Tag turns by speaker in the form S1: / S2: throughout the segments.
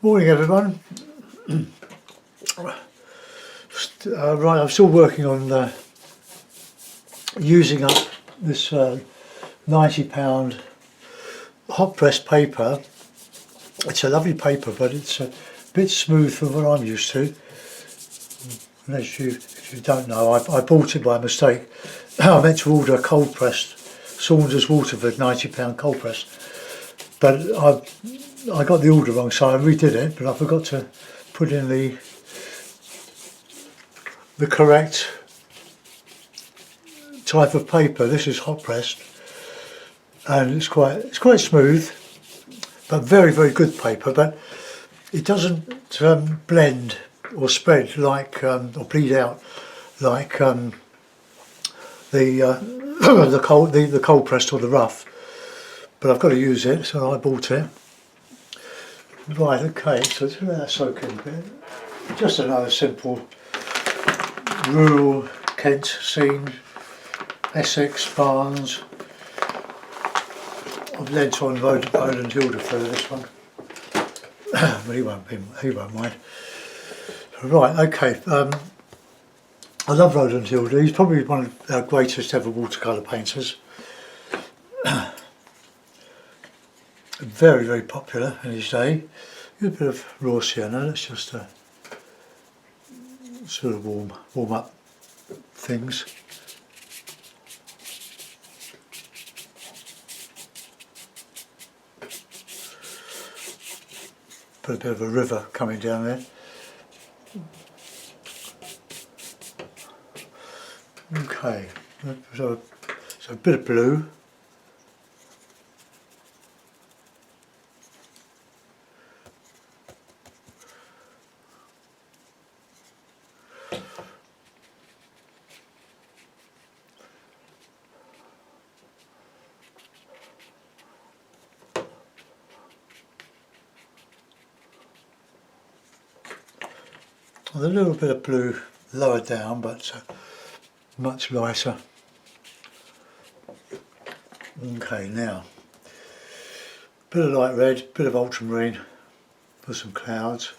S1: Morning everyone. Right, I'm still working on using up this £90 hot press paper. It's a lovely paper, but it's a bit smooth for what I'm used to. If you don't know, I bought it by mistake. I meant to order a cold pressed Saunders Waterford £90 cold press, but I got the order wrong, so I redid it, but I forgot to put in the correct type of paper. This is hot pressed, and it's quite smooth, but very good paper. But it doesn't blend or spread like or bleed out like the cold pressed or the rough. But I've got to use it, so I bought it. Right, okay, so let's let that soak in a bit. Just another simple rural Kent scene, Essex, Barns. I've lent on Roland Hilda for this one, but he won't mind. Right, okay. I love Roland Hilda. He's probably one of our greatest ever watercolour painters. Very popular in his day. A bit of raw sienna. Let's just sort of warm up things. Put a bit of a river coming down there. Okay, so a bit of blue. With a little bit of blue lower down, but much lighter. Okay, now bit of light red, bit of ultramarine for some clouds.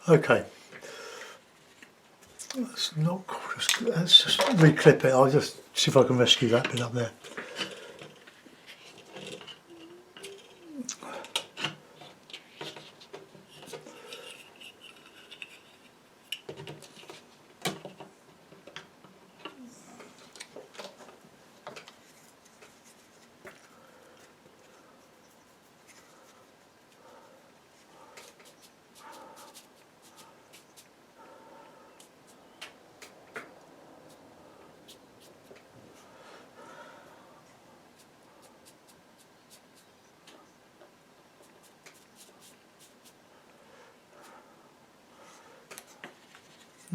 S1: Okay, let's just reclip it. I'll just see if I can rescue that bit up there.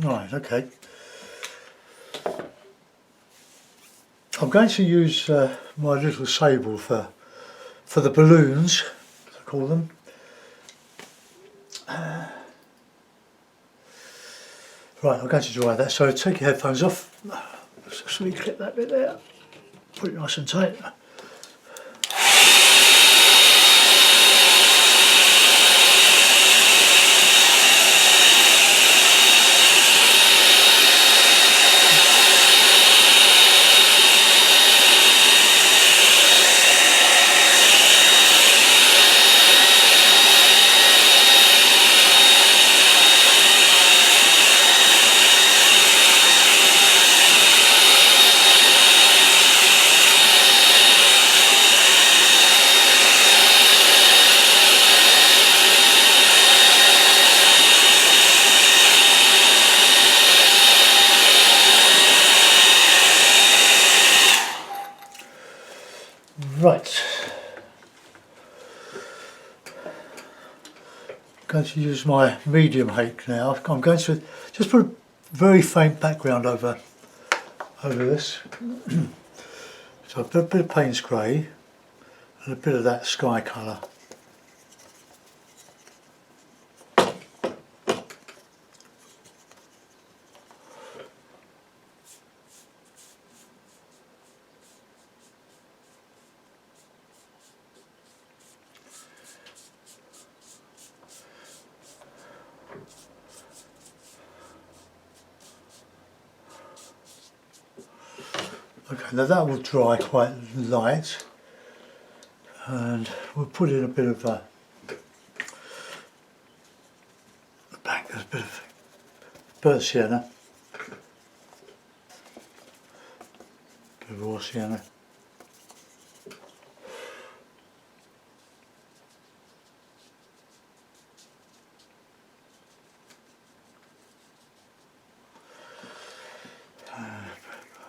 S1: Right, okay. I'm going to use my little sable for the balloons, as I call them. Right, I'm going to dry that. So take your headphones off. Let's just reclip that bit there. Put it nice and tight. Right, I'm going to use my medium hake now. I'm going to just put a very faint background over this. So a bit of Payne's grey and a bit of that sky colour. Okay, now that will dry quite light, and we'll put in a bit of a bit of burnt sienna, bit of raw sienna.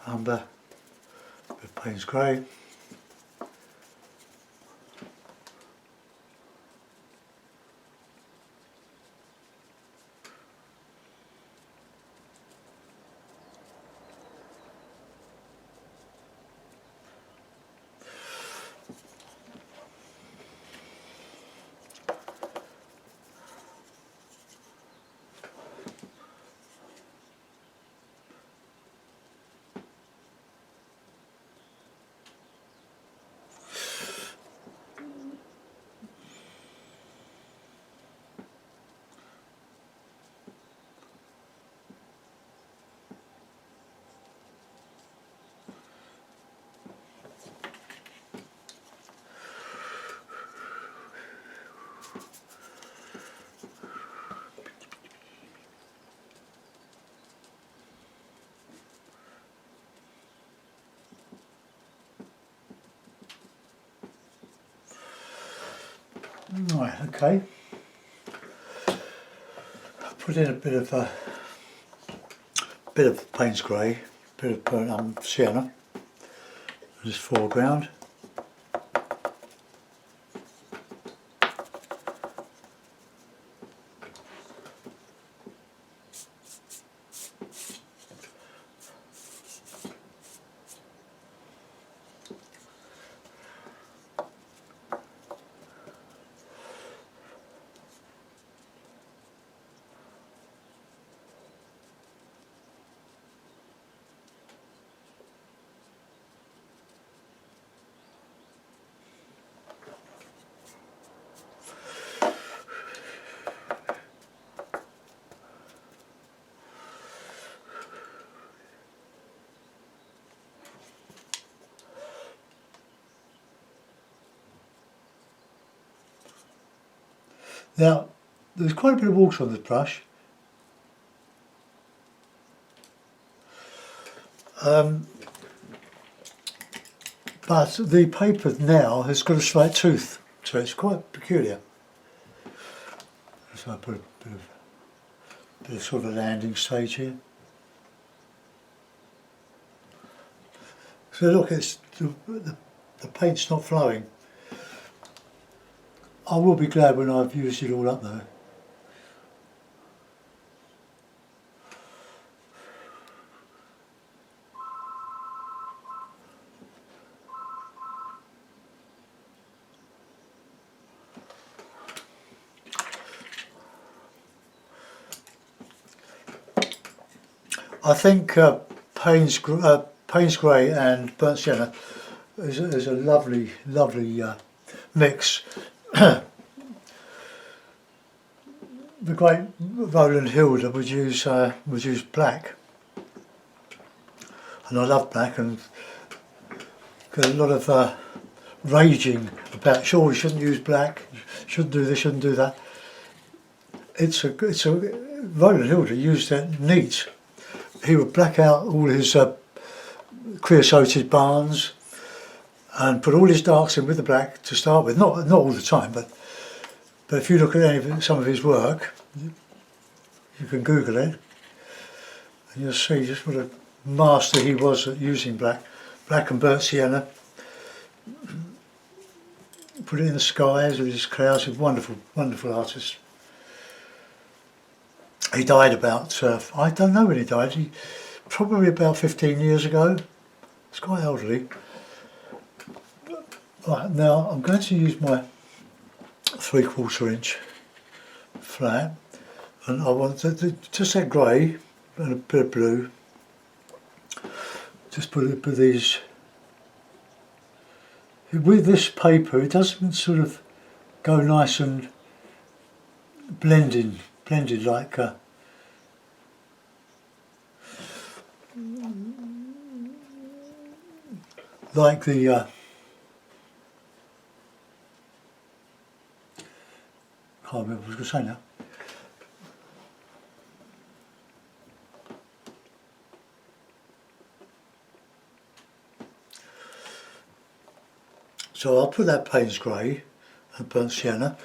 S1: Umber, a bit of Payne's grey. Right, okay. I'll put in a bit of Payne's grey, bit of burnt sienna, this foreground. Now, there's quite a bit of water on this brush. But the paper now has got a slight tooth, so it's quite peculiar. So I put a bit of sort of landing stage here. So look, it's the paint's not flowing. I will be glad when I've used it all up though. I think Payne's grey and burnt sienna is a lovely mix. The great Roland Hilda would use black, and I love black, and got a lot of raging about. Sure, we shouldn't use black. Shouldn't do this. Shouldn't do that. It's a Roland Hilda used it neat. He would black out all his creosoted barns and put all his darks in with the black to start with. Not all the time, but if you look at some of his work, you can Google it, and you'll see just what a master he was at using black and burnt sienna. put it in the skies with his clouds. A wonderful, wonderful artist. He died about, I don't know when he died, probably about 15 years ago. It's quite elderly. Right, now I'm going to use my 3/4 inch flat, and I want just that grey and a bit of blue. Just put these. With this paper, it doesn't sort of go nice and blended like the can't remember what I was going to say now. So I'll put that Payne's grey and burnt sienna.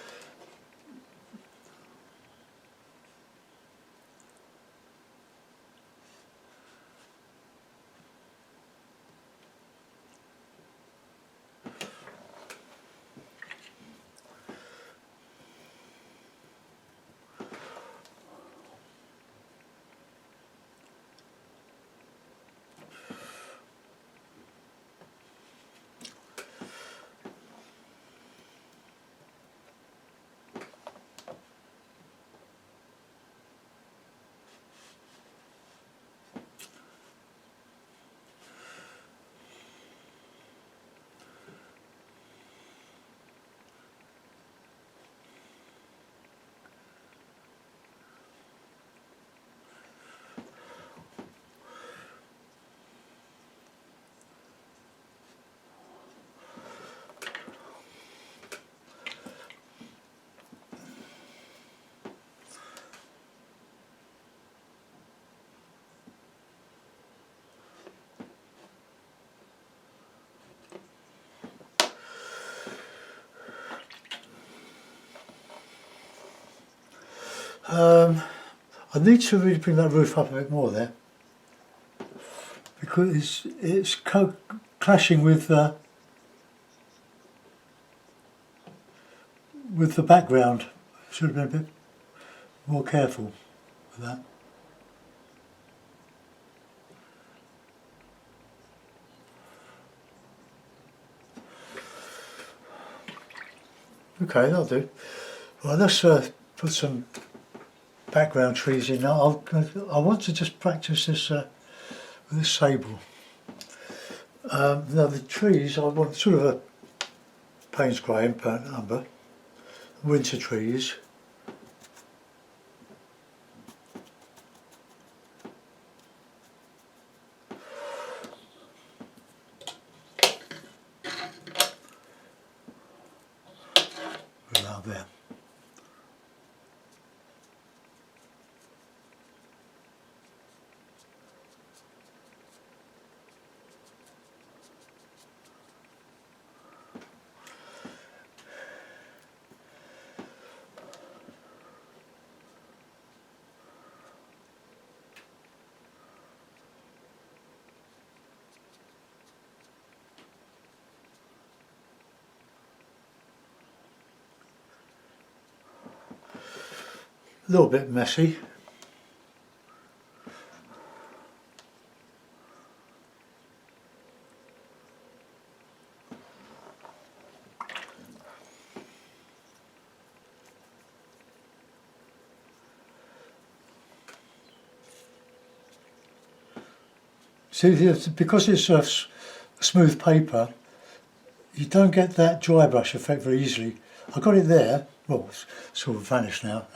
S1: I need to really bring that roof up a bit more there, because it's clashing with the background. Should have been a bit more careful with that. Okay, that'll do. Well, let's put some background trees in. I want to just practice this with this sable. Now the trees, I want sort of a Payne's grey and burnt umber, winter trees. Around there. A little bit messy. See, because it's a smooth paper, you don't get that dry brush effect very easily. I got it there. Well, it's sort of vanished now.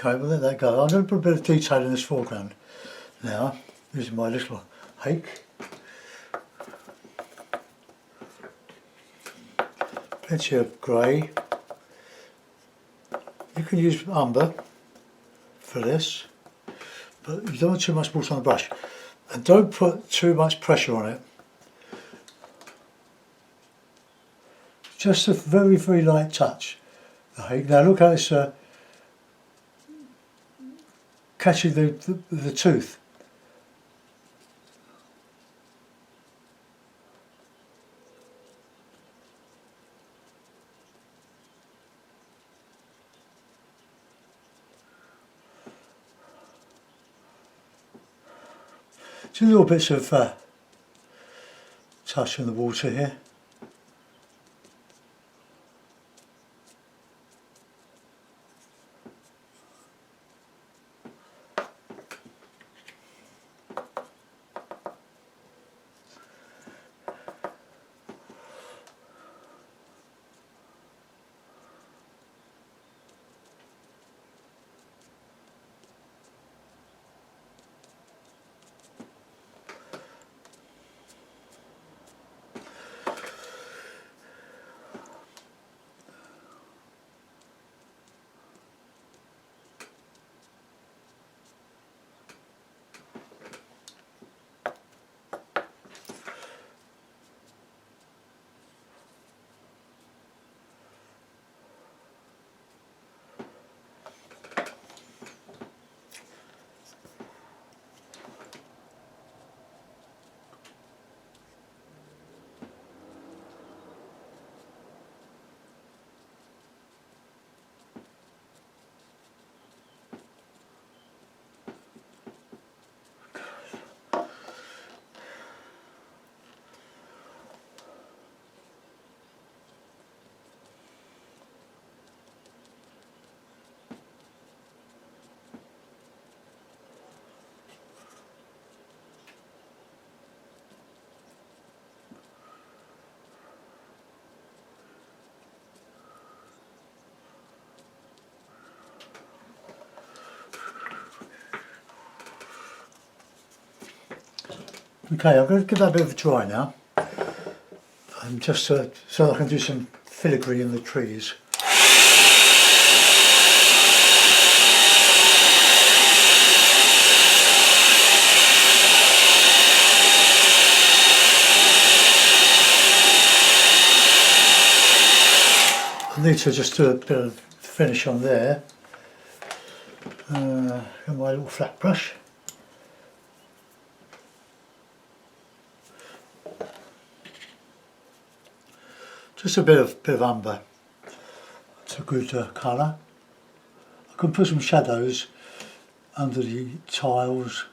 S1: Okay, we'll let that go. I'm going to put a bit of detail in this foreground now, using my little hake. Plenty of grey. You can use umber for this, but you don't want too much water on the brush. And don't put too much pressure on it. Just a very, very light touch. The hake. Now look how it's catching the tooth. Just little bits of touch in the water here. Okay, I'm going to give that a bit of a dry now, and just so I can do some filigree in the trees. I need to just do a bit of finish on there. Got my little flat brush. Just a bit of umber. It's a good colour. I can put some shadows under the tiles.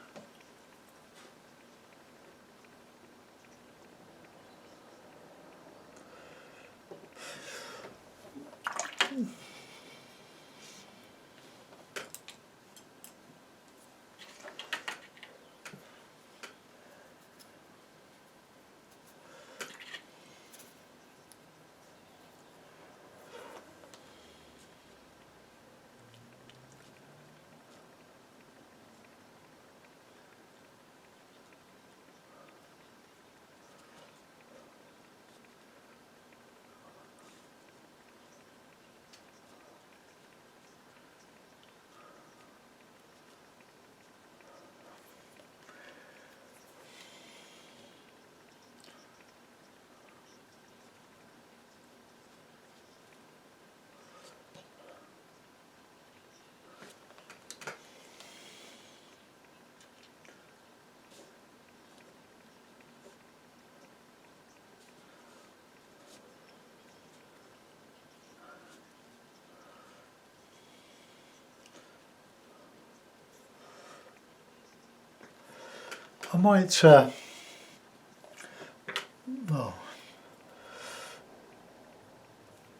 S1: I might,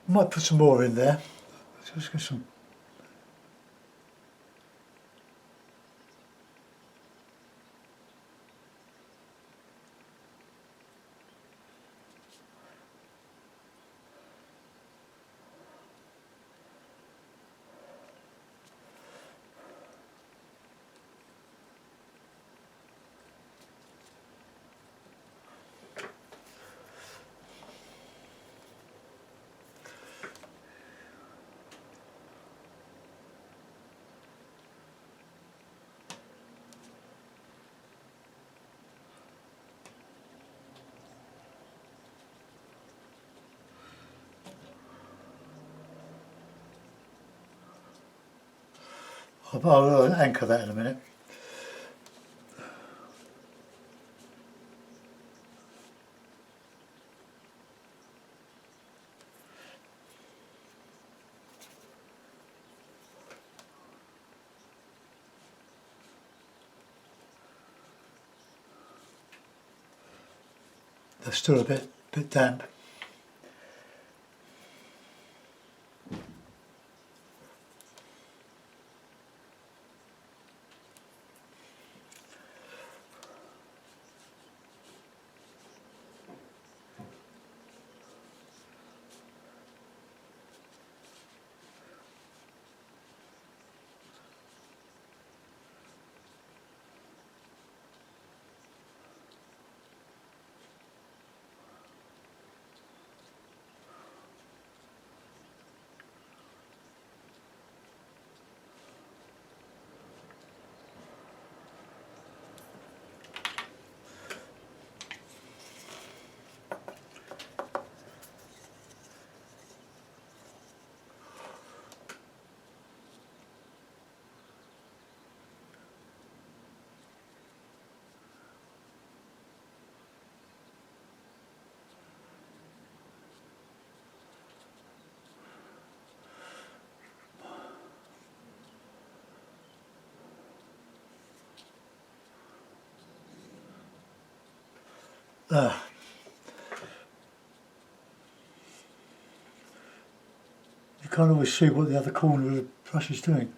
S1: might put some more in there. Just get some. I'll anchor that in a minute. They're still a bit damp. Ah, you can't always see what the other corner of the brush is doing.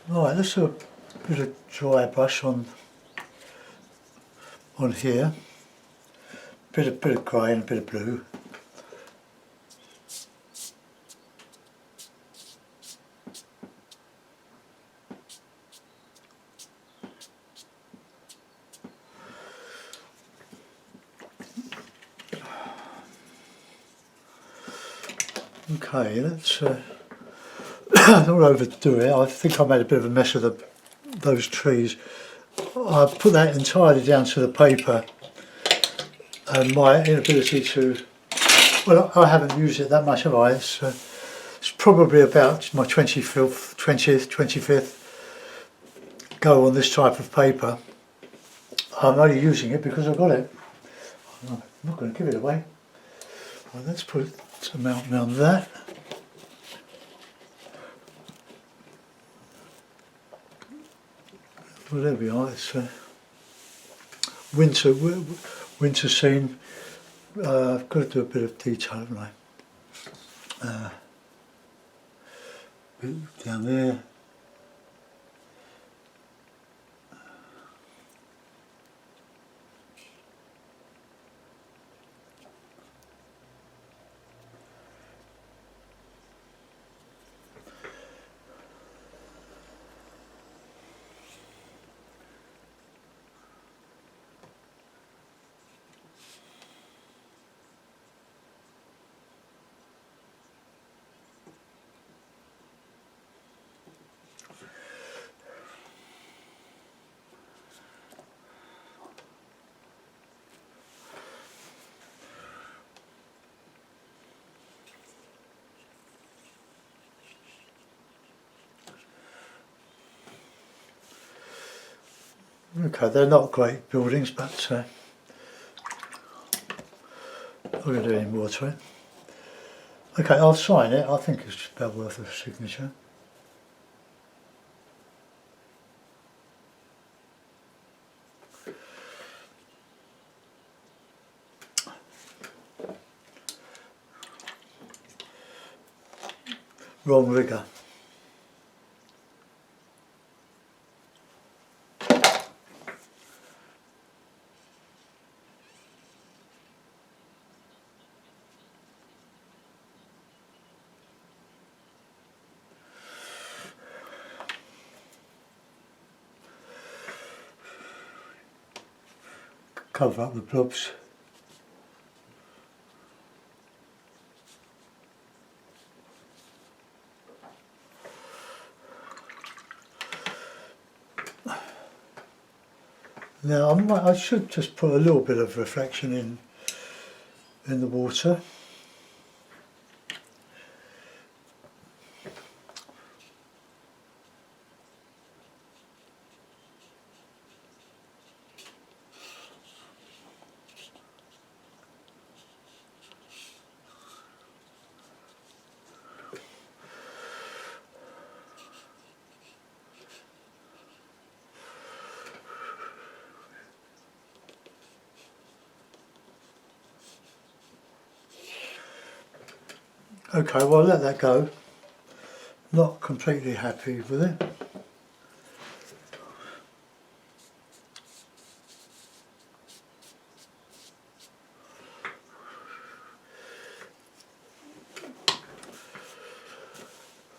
S1: Right, let's do a bit of dry brush on here. Bit of grey and a bit of blue. Okay, let's not overdo it. I think I made a bit of a mess of those trees. I put that entirely down to the paper and my inability to, well, I haven't used it that much, have I? It's probably about my 25th go on this type of paper. I'm only using it because I've got it. I'm not going to give it away. Well, let's put some out around that. Well, there we are. It's winter scene. I've got to do a bit of detail, haven't I? Down there. Okay, they're not great buildings, but I'm going to do any more to it. Okay, I'll sign it. I think it's about worth a signature. Wrong rigger. Cover up the blobs. Now I should just put a little bit of reflection in the water. Okay, well, I'll let that go. Not completely happy with it.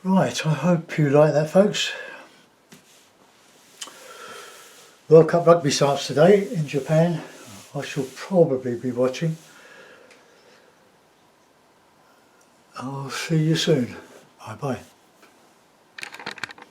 S1: Right, I hope you like that, folks. World Cup rugby starts today in Japan. I shall probably be watching. I'll see you soon. Bye bye.